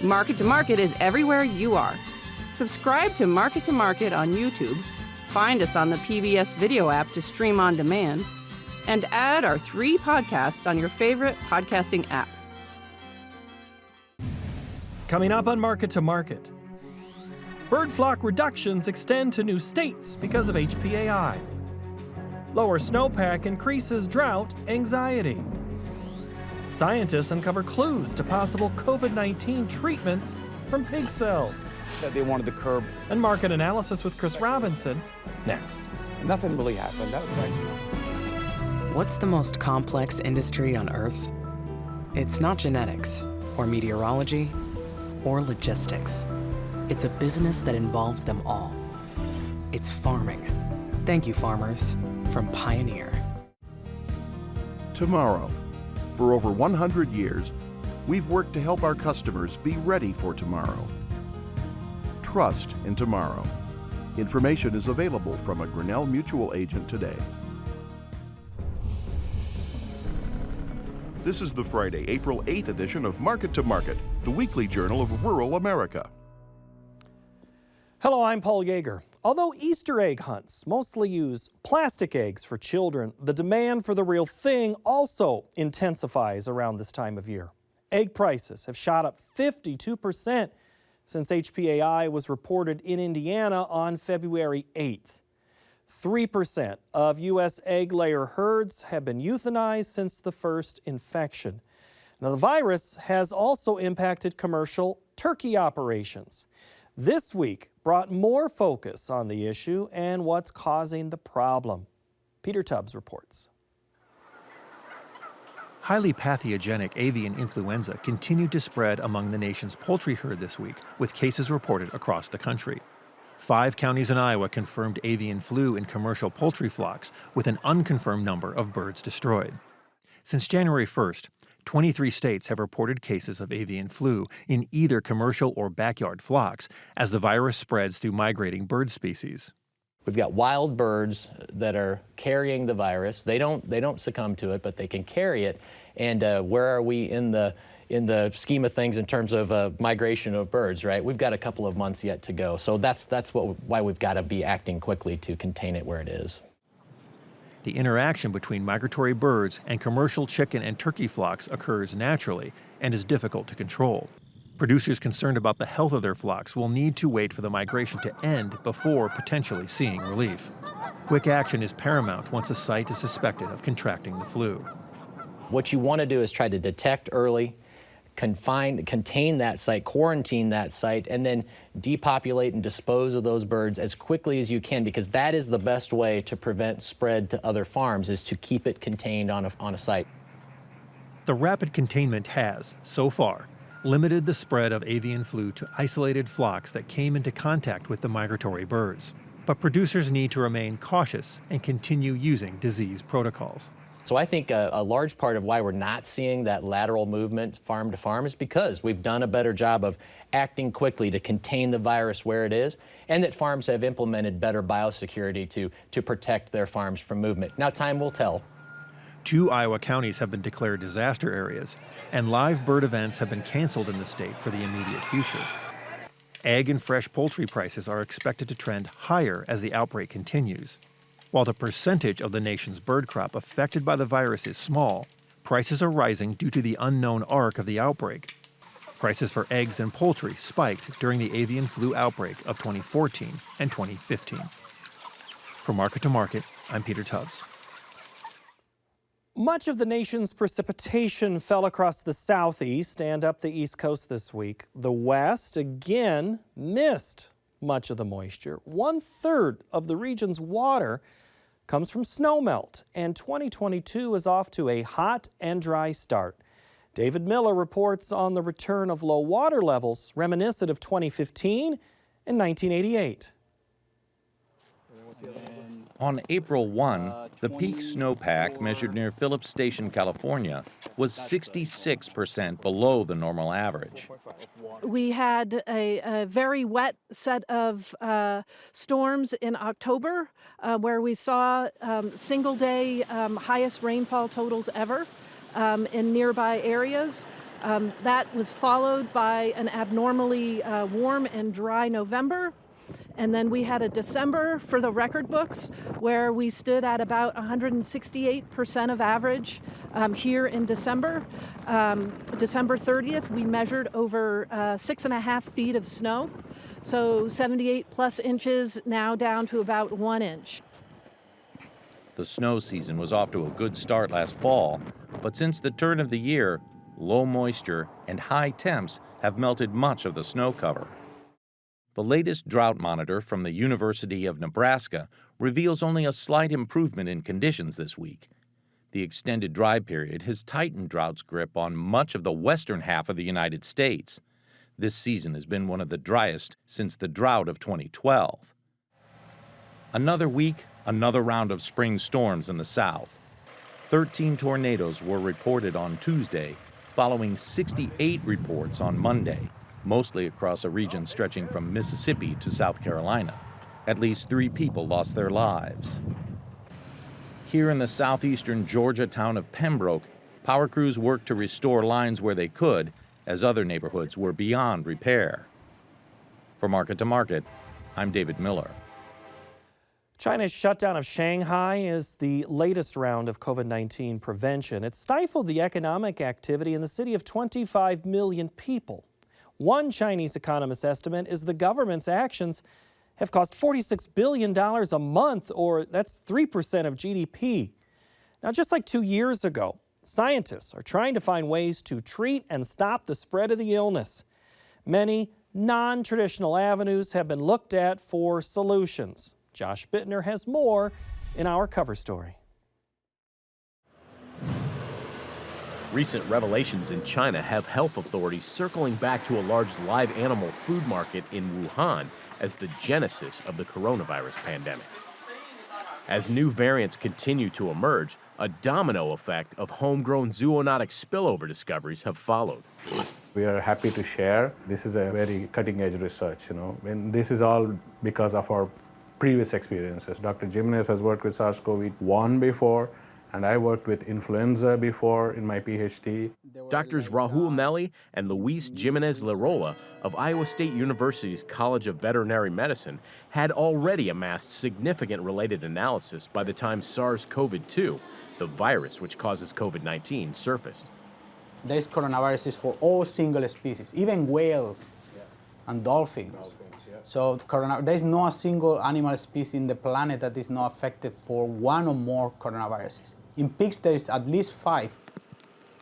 Market to Market is everywhere you are. Subscribe to Market on YouTube, find us on the PBS video app to stream on demand, and add our 3 podcasts on your favorite podcasting app. Coming up on Market to Market. Bird flock reductions extend to new states because of HPAI. Lower snowpack increases drought anxiety. Scientists uncover clues to possible COVID-19 treatments from pig cells. That they wanted to curb. And market analysis with Chris Robinson next. Nothing really happened. That was actually... What's the most complex industry on Earth? It's not genetics, or meteorology, or logistics. It's a business that involves them all. It's farming. Thank you, farmers, from Pioneer. Tomorrow. For over 100 years, we've worked to help our customers be ready for tomorrow. Trust in tomorrow. Information is available from a Grinnell Mutual agent today. This is the Friday, April 8th edition of Market to Market, the weekly journal of rural America. Hello, I'm Paul Yeager. Although Easter egg hunts mostly use plastic eggs for children, the demand for the real thing also intensifies around this time of year. Egg prices have shot up 52% since HPAI was reported in Indiana on February 8th. 3% of U.S. egg layer herds have been euthanized since the first infection. Now, the virus has also impacted commercial turkey operations. This week brought more focus on the issue and what's causing the problem. Peter Tubbs reports. Highly pathogenic avian influenza continued to spread among the nation's poultry herd this week, with cases reported across the country. 5 counties in Iowa confirmed avian flu in commercial poultry flocks, with an unconfirmed number of birds destroyed. Since January 1st, 23 states have reported cases of avian flu in either commercial or backyard flocks as the virus spreads through migrating bird species. We've got wild birds that are carrying the virus. They don't succumb to it, but they can carry it. And where are we in the scheme of things in terms of migration of birds, right? We've got a couple of months yet to go. So that's why we've got to be acting quickly to contain it where it is. The interaction between migratory birds and commercial chicken and turkey flocks occurs naturally and is difficult to control. Producers concerned about the health of their flocks will need to wait for the migration to end before potentially seeing relief. Quick action is paramount once a site is suspected of contracting the flu. What you want to do is try to detect early, contain that site, quarantine that site, and then depopulate and dispose of those birds as quickly as you can, because that is the best way to prevent spread to other farms, is to keep it contained on a site. The rapid containment has, so far, limited the spread of avian flu to isolated flocks that came into contact with the migratory birds. But producers need to remain cautious and continue using disease protocols. So I think a large part of why we're not seeing that lateral movement farm to farm is because we've done a better job of acting quickly to contain the virus where it is, and that farms have implemented better biosecurity to protect their farms from movement. Now, time will tell. 2 Iowa counties have been declared disaster areas, and live bird events have been canceled in the state for the immediate future. Egg and fresh poultry prices are expected to trend higher as the outbreak continues. While the percentage of the nation's bird crop affected by the virus is small, prices are rising due to the unknown arc of the outbreak. Prices for eggs and poultry spiked during the avian flu outbreak of 2014 and 2015. For Market to Market, I'm Peter Tubbs. Much of the nation's precipitation fell across the southeast and up the east coast this week. The west, again, missed much of the moisture. 1/3 of the region's water comes from snowmelt, and 2022 is off to a hot and dry start. David Miller reports on the return of low water levels reminiscent of 2015 and 1988. On April 1, the peak snowpack measured near Phillips Station, California, was 66% below the normal average. We had a very wet set of storms in October where we saw single-day highest rainfall totals ever in nearby areas. That was followed by an abnormally warm and dry November. And then we had a December for the record books where we stood at about 168% of average here in December. December 30th, we measured over 6.5 feet of snow. So 78 plus inches, now down to about 1 inch. The snow season was off to a good start last fall, but since the turn of the year, low moisture and high temps have melted much of the snow cover. The latest drought monitor from the University of Nebraska reveals only a slight improvement in conditions this week. The extended dry period has tightened drought's grip on much of the western half of the United States. This season has been one of the driest since the drought of 2012. Another week, another round of spring storms in the south. 13 tornadoes were reported on Tuesday, following 68 reports on Monday, mostly across a region stretching from Mississippi to South Carolina. At least 3 people lost their lives. Here in the southeastern Georgia town of Pembroke, power crews worked to restore lines where they could, as other neighborhoods were beyond repair. For Market to Market, I'm David Miller. China's shutdown of Shanghai is the latest round of COVID-19 prevention. It stifled the economic activity in the city of 25 million people. One Chinese economist's estimate is the government's actions have cost $46 billion a month, or that's 3% of GDP. Now, just like 2 years ago, scientists are trying to find ways to treat and stop the spread of the illness. Many non-traditional avenues have been looked at for solutions. Josh Bittner has more in our cover story. Recent revelations in China have health authorities circling back to a large live animal food market in Wuhan as the genesis of the coronavirus pandemic. As new variants continue to emerge, a domino effect of homegrown zoonotic spillover discoveries have followed. We are happy to share. This is a very cutting-edge research, and this is all because of our previous experiences. Dr. Jimenez has worked with SARS-CoV-1 before, and I worked with influenza before in my PhD. Doctors Rahul Nelly and Luis Jimenez Lirola of Iowa State University's College of Veterinary Medicine had already amassed significant related analysis by the time SARS-CoV-2, the virus which causes COVID-19, surfaced. There's coronaviruses for all single species, even whales and dolphins. So there's no single animal species in the planet that is not affected for one or more coronaviruses. In pigs, there is at least 5.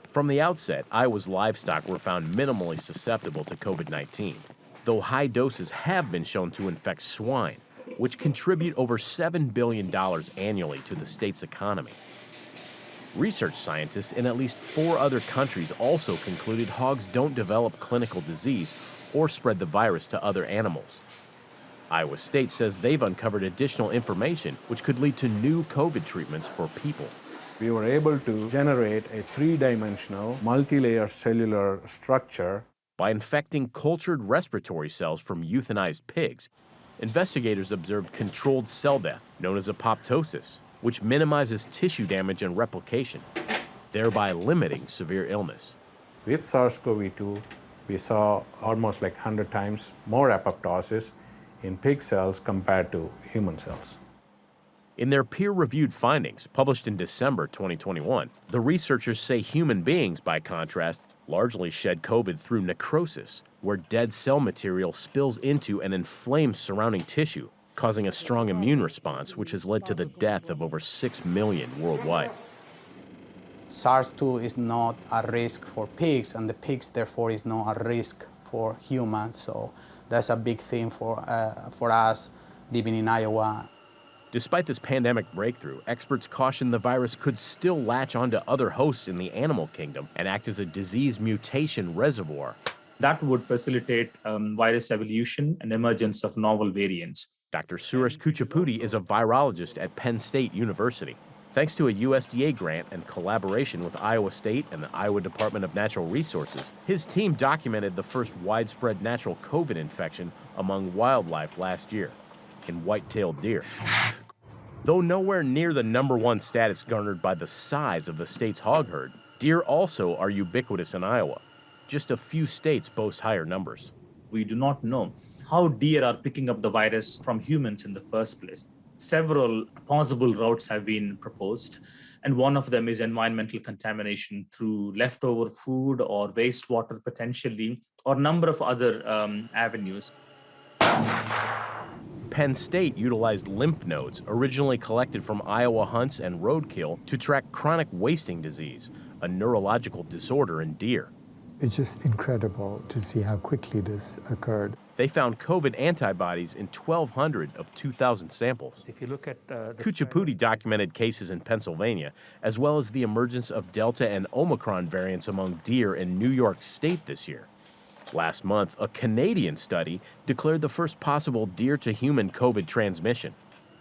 From the outset, Iowa's livestock were found minimally susceptible to COVID-19, though high doses have been shown to infect swine, which contribute over $7 billion annually to the state's economy. Research scientists in at least 4 other countries also concluded hogs don't develop clinical disease or spread the virus to other animals. Iowa State says they've uncovered additional information which could lead to new COVID treatments for people. We were able to generate a 3-dimensional, multi-layer cellular structure. By infecting cultured respiratory cells from euthanized pigs, investigators observed controlled cell death, known as apoptosis, which minimizes tissue damage and replication, thereby limiting severe illness. With SARS-CoV-2, we saw almost like 100 times more apoptosis in pig cells compared to human cells. In their peer-reviewed findings, published in December 2021, the researchers say human beings, by contrast, largely shed COVID through necrosis, where dead cell material spills into and inflames surrounding tissue, causing a strong immune response, which has led to the death of over 6 million worldwide. SARS-2 is not a risk for pigs, and the pigs, therefore, is not a risk for humans. So that's a big thing for us living in Iowa. Despite this pandemic breakthrough, experts caution the virus could still latch onto other hosts in the animal kingdom and act as a disease mutation reservoir. That would facilitate virus evolution and emergence of novel variants. Dr. Suresh Kuchipudi is a virologist at Penn State University. Thanks to a USDA grant and collaboration with Iowa State and the Iowa Department of Natural Resources, his team documented the first widespread natural COVID infection among wildlife last year, in white-tailed deer. Though nowhere near the #1 status garnered by the size of the state's hog herd, deer also are ubiquitous in Iowa. Just a few states boast higher numbers. We do not know how deer are picking up the virus from humans in the first place. Several possible routes have been proposed, and one of them is environmental contamination through leftover food or wastewater potentially, or a number of other avenues. Penn State utilized lymph nodes originally collected from Iowa hunts and roadkill to track chronic wasting disease, a neurological disorder in deer. It's just incredible to see how quickly this occurred. They found COVID antibodies in 1,200 of 2,000 samples. If you look at Kuchipudi documented cases in Pennsylvania, as well as the emergence of Delta and Omicron variants among deer in New York State this year. Last month, a Canadian study declared the first possible deer-to-human COVID transmission.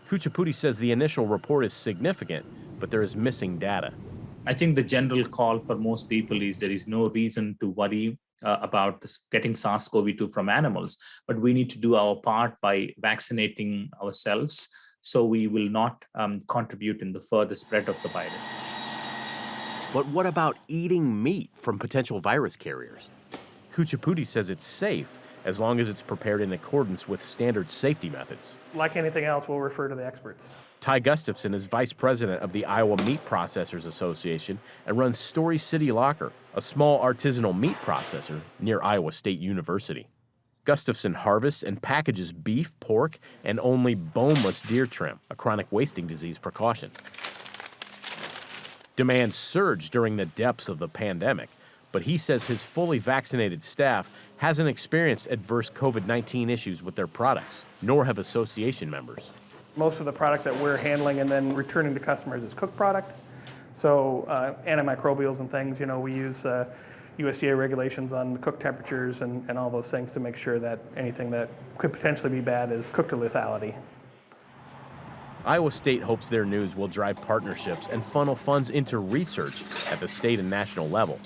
Kuchipudi says the initial report is significant, but there is missing data. I think the general call for most people is there is no reason to worry about getting SARS-CoV-2 from animals, but we need to do our part by vaccinating ourselves so we will not contribute in the further spread of the virus. But what about eating meat from potential virus carriers? Kuchipudi says it's safe as long as it's prepared in accordance with standard safety methods. Like anything else, we'll refer to the experts. Ty Gustafson is vice president of the Iowa Meat Processors Association and runs Story City Locker, a small artisanal meat processor near Iowa State University. Gustafson harvests and packages beef, pork, and only boneless deer trim, a chronic wasting disease precaution. Demand surged during the depths of the pandemic, but he says his fully vaccinated staff hasn't experienced adverse COVID-19 issues with their products, nor have association members. Most of the product that we're handling and then returning to customers is cooked product. So antimicrobials and things, we use USDA regulations on cook temperatures and all those things to make sure that anything that could potentially be bad is cooked to lethality. Iowa State hopes their news will drive partnerships and funnel funds into research at the state and national level.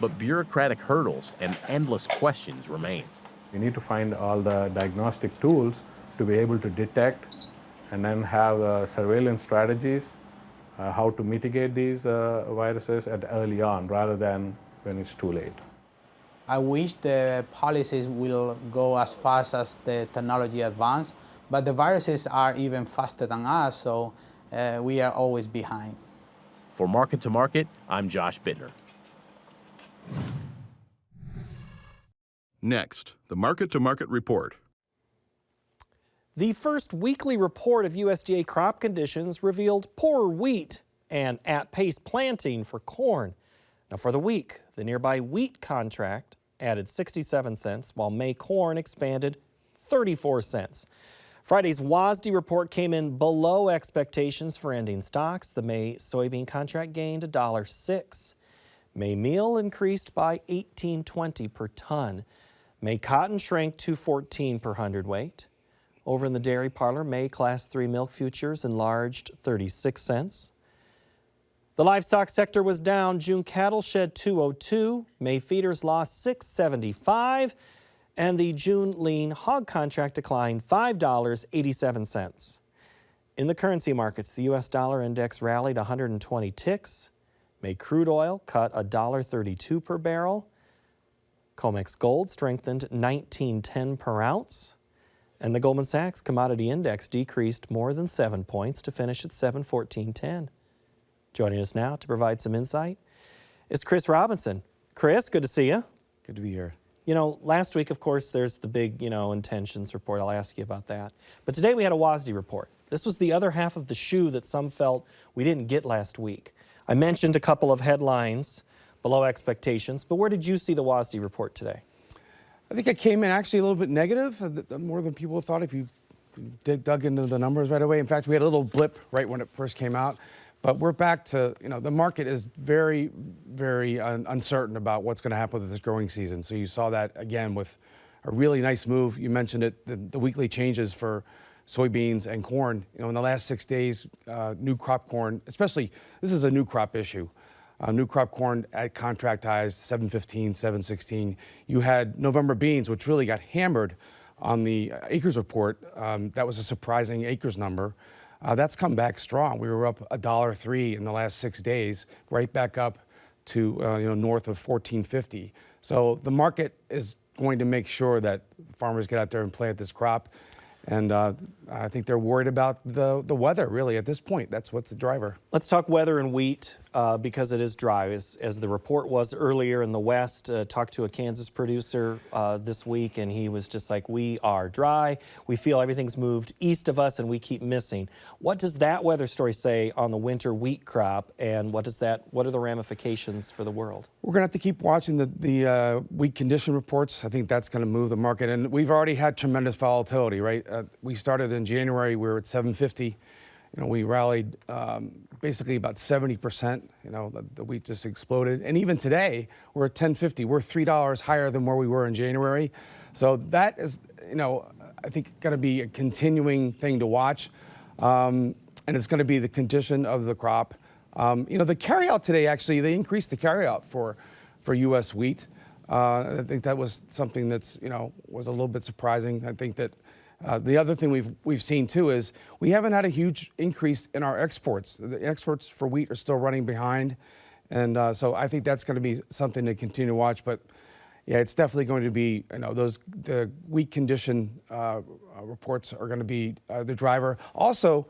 But bureaucratic hurdles and endless questions remain. We need to find all the diagnostic tools to be able to detect and then have surveillance strategies, how to mitigate these viruses early on rather than when it's too late. I wish the policies will go as fast as the technology advances, but the viruses are even faster than us, so we are always behind. For Market to Market, I'm Josh Bittner. Next, the Market to Market report. The first weekly report of USDA crop conditions revealed poorer wheat and at-pace planting for corn. Now for the week, the nearby wheat contract added 67 cents, while May corn expanded 34 cents. Friday's WASDE report came in below expectations for ending stocks. The May soybean contract gained $1.06. May meal increased by $18.20 per ton. May cotton shrank $2.14 per hundredweight. Over in the dairy parlor, May Class 3 milk futures enlarged 36 cents. The livestock sector was down. June cattle shed 202, May feeders lost 675, and the June lean hog contract declined $5.87. In the currency markets, the U.S. dollar index rallied 120 ticks. May crude oil cut $1.32 per barrel. COMEX gold strengthened $19.10 per ounce. And the Goldman Sachs Commodity Index decreased more than 7 points to finish at 714.10. Joining us now to provide some insight is Chris Robinson. Chris, good to see you. Good to be here. Last week, of course, there's the big, intentions report. I'll ask you about that. But today we had a WASDE report. This was the other half of the shoe that some felt we didn't get last week. I mentioned a couple of headlines below expectations, but where did you see the WASDE report today? I think it came in actually a little bit negative, more than people thought if you dug into the numbers right away. In fact, we had a little blip right when it first came out. But we're back to, the market is very, very uncertain about what's going to happen with this growing season. So you saw that again with a really nice move. You mentioned it, the weekly changes for soybeans and corn. In the last 6 days, new crop corn, especially, this is a new crop issue. New crop corn at contract highs, 715, 716. You had November beans, which really got hammered on the acres report. That was a surprising acres number. That's come back strong. We were up $1.03 in the last 6 days, right back up to north of 1450. So the market is going to make sure that farmers get out there and plant this crop. And I think they're worried about the weather, really, at this point. That's what's the driver. Let's talk weather and wheat because it is dry. As the report was earlier in the West, talked to a Kansas producer this week, and he was just like, we are dry. We feel everything's moved east of us, and we keep missing. What does that weather story say on the winter wheat crop, and what are the ramifications for the world? We're going to have to keep watching the wheat condition reports. I think that's going to move the market. And we've already had tremendous volatility, right? We started in January, we were at 750. We rallied basically about 70%. The wheat just exploded. And even today, we're at 1050. We're $3 higher than where we were in January. So that is, I think going to be a continuing thing to watch. And it's going to be the condition of the crop. The carryout today, actually, they increased the carryout for U.S. wheat. I think that was something that's, was a little bit surprising. I think that the other thing we've seen, too, is we haven't had a huge increase in our exports. The exports for wheat are still running behind. And so I think that's going to be something to continue to watch. But, yeah, it's definitely going to be, the wheat condition reports are going to be the driver. Also,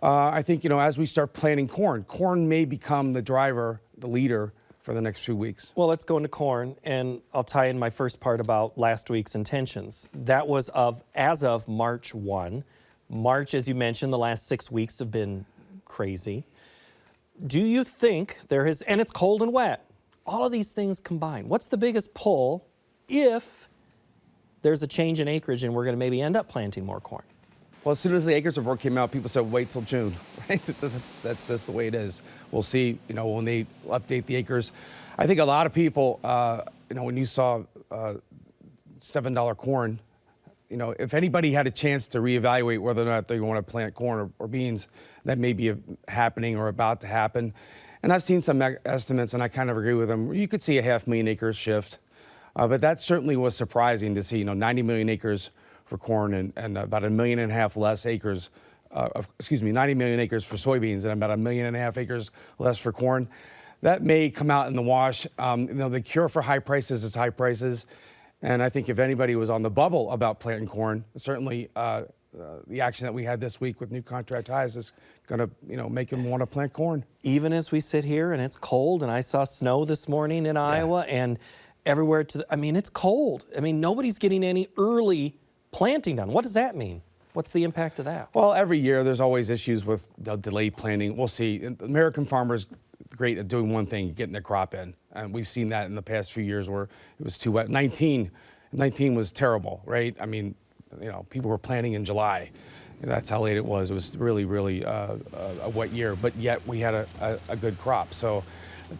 I think, as we start planting corn may become the driver, the leader for the next few weeks. Well, let's go into corn, and I'll tie in my first part about last week's intentions. That was as of March 1. March, as you mentioned, the last 6 weeks have been crazy. Do you think and it's cold and wet, all of these things combined, what's the biggest pull if there's a change in acreage and we're going to maybe end up planting more corn? Well, as soon as the acres report came out, people said, wait till June, right? That's just the way it is. We'll see, when they update the acres. I think a lot of people, when you saw $7 corn, if anybody had a chance to reevaluate whether or not they want to plant corn or beans, that may be happening or about to happen. And I've seen some estimates, and I kind of agree with them. You could see a 500,000 acres shift. But that certainly was surprising to see, 90 million acres for corn and about 1.5 million less acres, 90 million acres for soybeans and about 1.5 million acres less for corn. That may come out in the wash. The cure for high prices is high prices. And I think if anybody was on the bubble about planting corn, certainly the action that we had this week with new contract highs is going to make them want to plant corn. Even as we sit here and it's cold, and I saw snow this morning in Iowa, and everywhere it's cold. Nobody's getting any early planting done. What does that mean? What's the impact of that? Well, every year there's always issues with delayed planting. We'll see. American farmers are great at doing one thing, getting their crop in. And we've seen that in the past few years where it was too wet. 19 was terrible, right? People were planting in July. And that's how late it was. It was really, really a wet year, but yet we had a good crop. So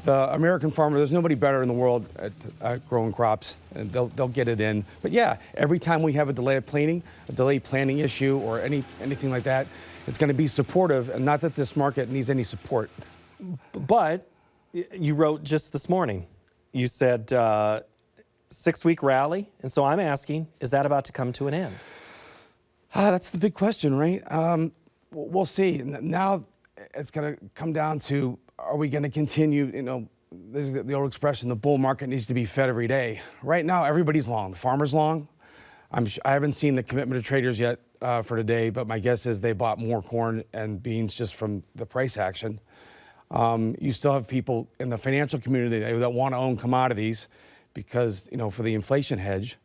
the American farmer, there's nobody better in the world at growing crops, and they'll get it in. But yeah, every time we have a delayed planting issue or anything like that, it's going to be supportive, and not that this market needs any support. But you wrote just this morning, you said 6-week rally, and so I'm asking, is that about to come to an end? That's the big question, right? We'll see. Now it's going to come down to, are we going to continue, this is the old expression, the bull market needs to be fed every day. Right now, everybody's long. The farmer's long. I haven't seen the commitment of traders yet for today, but my guess is they bought more corn and beans just from the price action. You still have people in the financial community that want to own commodities because, for the inflation hedge.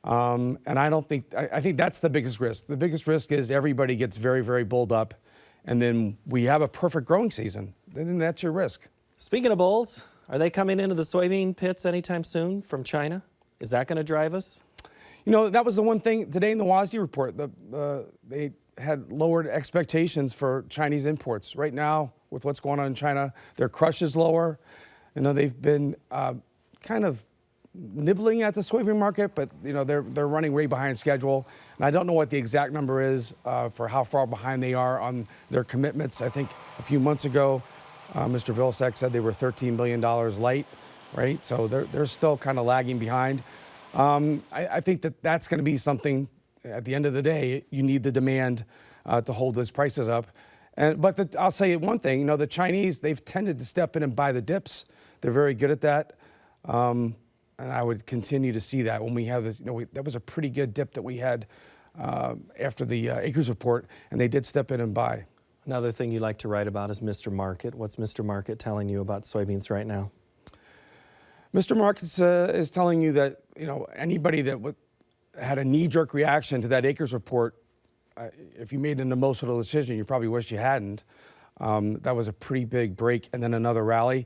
And I think that's the biggest risk. The biggest risk is everybody gets very, very bulled up, and then we have a perfect growing season. Then that's your risk. Speaking of bulls, are they coming into the soybean pits anytime soon from China? Is that going to drive us? That was the one thing today in the WASDE report. They had lowered expectations for Chinese imports. Right now, with what's going on in China, their crush is lower. They've been kind of nibbling at the soybean market, but they're running way behind schedule. And I don't know what the exact number is for how far behind they are on their commitments. I think a few months ago, Mr. Vilsack said they were $13 billion light, right? So they're still kind of lagging behind. I think that's going to be something. At the end of the day, you need the demand to hold those prices up. But I'll say one thing, the Chinese, they've tended to step in and buy the dips. They're very good at that. And I would continue to see that when we have this, that was a pretty good dip that we had after the acres report, and they did step in and buy. Another thing you like to write about is Mr. Market. What's Mr. Market telling you about soybeans right now? Mr. Market is telling you that anybody that had a knee-jerk reaction to that acres report, if you made an emotional decision, you probably wish you hadn't. That was a pretty big break and then another rally.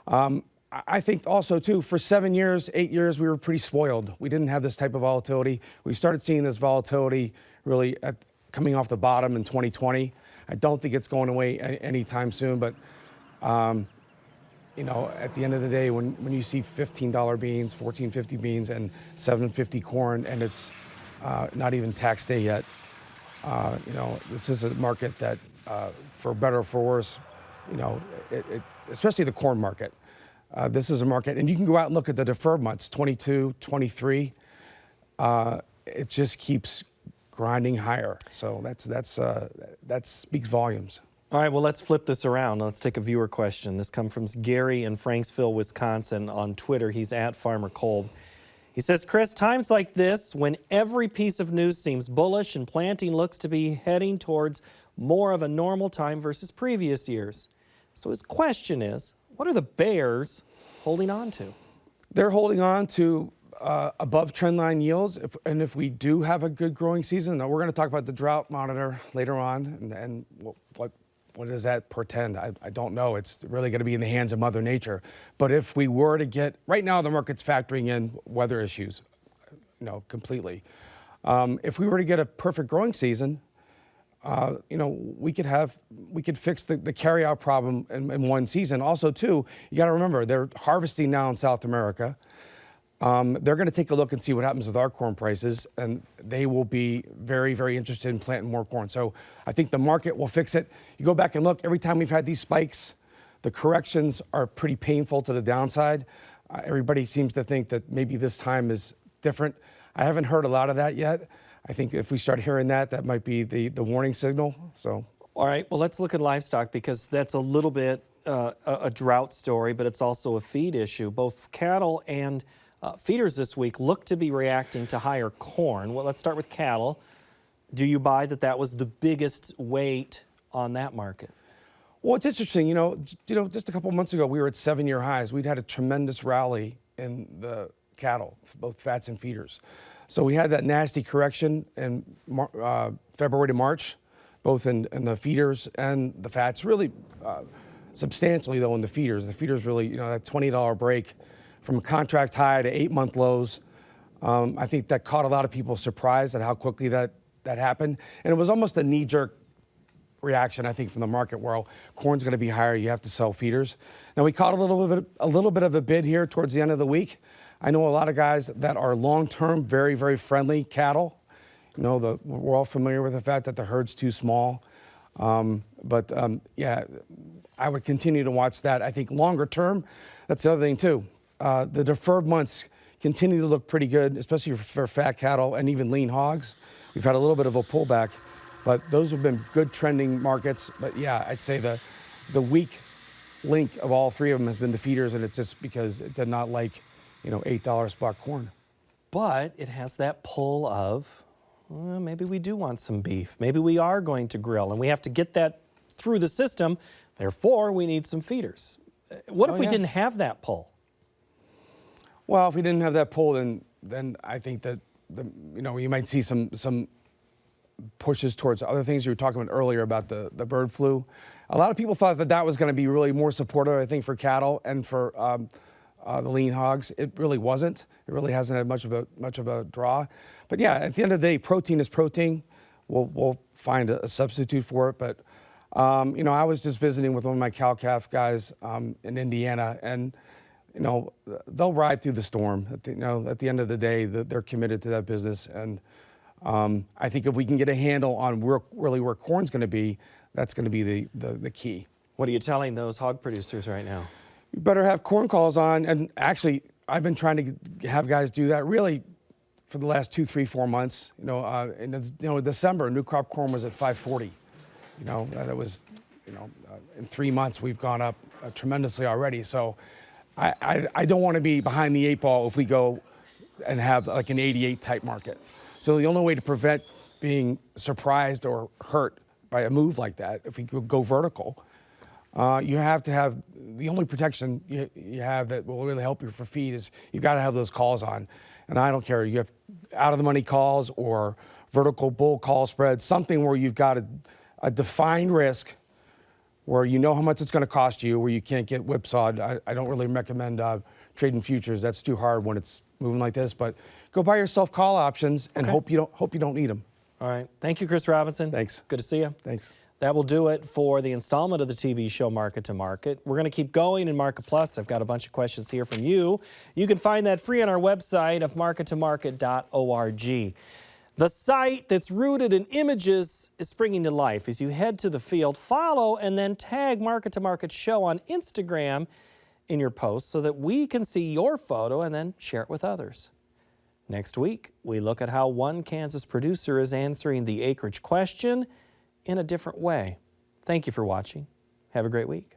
I think also, too, for 7 years, 8 years, we were pretty spoiled. We didn't have this type of volatility. We started seeing this volatility really coming off the bottom in 2020. I don't think it's going away anytime soon, but at the end of the day, when you see $15 beans, $14.50 beans, and $7.50 corn, and it's not even tax day yet, this is a market that, for better or for worse, especially the corn market. This is a market, and you can go out and look at the deferred months, 22, 23. It just keeps grinding higher. So that speaks volumes. All right, well, let's flip this around. Let's take a viewer question. This comes from Gary in Franksville, Wisconsin on Twitter. He's at Farmer Kolb. He says, Chris, times like this, when every piece of news seems bullish and planting looks to be heading towards more of a normal time versus previous years. So his question is, what are the bears holding on to? They're holding on to above trendline yields. If we do have a good growing season, now we're going to talk about the drought monitor later on, and what does that portend? I don't know. It's really going to be in the hands of Mother Nature. But if we were to get, right now the market's factoring in weather issues, completely. If we were to get a perfect growing season, we could fix the carryout problem in one season. Also, too, you got to remember, they're harvesting now in South America. They're going to take a look and see what happens with our corn prices, and they will be very, very interested in planting more corn. So I think the market will fix it. You go back and look, every time we've had these spikes, the corrections are pretty painful to the downside. Everybody seems to think that maybe this time is different. I haven't heard a lot of that yet. I think if we start hearing that, that might be the warning signal. So, all right, well, let's look at livestock because that's a little bit a drought story, but it's also a feed issue. Both cattle and feeders this week look to be reacting to higher corn. Well, let's start with cattle. Do you buy that was the biggest weight on that market? Well, it's interesting. Just a couple months ago, we were at 7-year highs. We'd had a tremendous rally in the cattle, both fats and feeders. So we had that nasty correction in February to March, both in the feeders and the fats, really substantially, though, in the feeders. The feeders really, that $20 break from contract high to 8-month lows. I think that caught a lot of people surprised at how quickly that happened. And it was almost a knee-jerk reaction, I think, from the market where corn's going to be higher, you have to sell feeders. Now, we caught a little bit of a bid here towards the end of the week. I know a lot of guys that are long-term, very, very friendly cattle. We're all familiar with the fact that the herd's too small. Yeah, I would continue to watch that. I think longer term, that's the other thing, too. The deferred months continue to look pretty good, especially for fat cattle and even lean hogs. We've had a little bit of a pullback, but those have been good trending markets. But yeah, I'd say the weak link of all three of them has been the feeders, and it's just because it did not like, $8 spot corn. But it has that pull of, well, maybe we do want some beef. Maybe we are going to grill, and we have to get that through the system. Therefore, we need some feeders. What if we didn't have that pull? Well, if we didn't have that pull, then I think that you might see some pushes towards other things you were talking about earlier about the bird flu. A lot of people thought that was going to be really more supportive, I think, for cattle and for the lean hogs. It really wasn't. It really hasn't had much of a draw. But yeah, at the end of the day, protein is protein. We'll find a substitute for it. But I was just visiting with one of my cow-calf guys in Indiana, and they'll ride through the storm. At the end of the day, they're committed to that business. And I think if we can get a handle on where corn's going to be, that's going to be the key. What are you telling those hog producers right now? You better have corn calls on. And actually, I've been trying to have guys do that really for the last 2, 3, 4 months. In December, new crop corn was at 540. That was, in 3 months we've gone up tremendously already. So I don't want to be behind the 8 ball if we go and have like an 88 type market. So the only way to prevent being surprised or hurt by a move like that, if we go vertical, you have to have, the only protection you have that will really help you for feed is you've got to have those calls on. And I don't care, you have out of the money calls or vertical bull call spreads, something where you've got a defined risk where you know how much it's going to cost you, where you can't get whipsawed. I don't really recommend trading futures. That's too hard when it's moving like this. But go buy yourself call options and hope you don't need them. All right. Thank you, Chris Robinson. Thanks. Good to see you. Thanks. That will do it for the installment of the TV show Market to Market. We're going to keep going in Market Plus. I've got a bunch of questions here from you. You can find that free on our website of markettomarket.org. The site that's rooted in images is springing to life. As you head to the field, follow and then tag Market to Market Show on Instagram in your posts so that we can see your photo and then share it with others. Next week, we look at how one Kansas producer is answering the acreage question in a different way. Thank you for watching. Have a great week.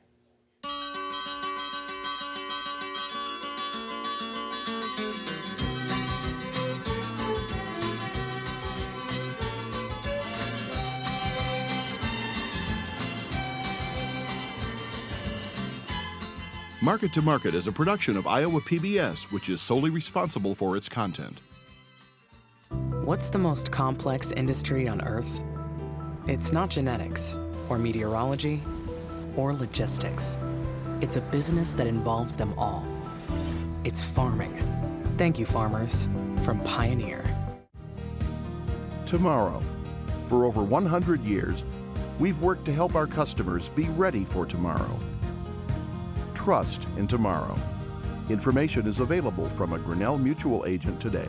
Market to Market is a production of Iowa PBS, which is solely responsible for its content. What's the most complex industry on Earth? It's not genetics, or meteorology, or logistics. It's a business that involves them all. It's farming. Thank you, farmers, from Pioneer. Tomorrow. For over 100 years, we've worked to help our customers be ready for tomorrow. Trust in tomorrow. Information is available from a Grinnell Mutual agent today.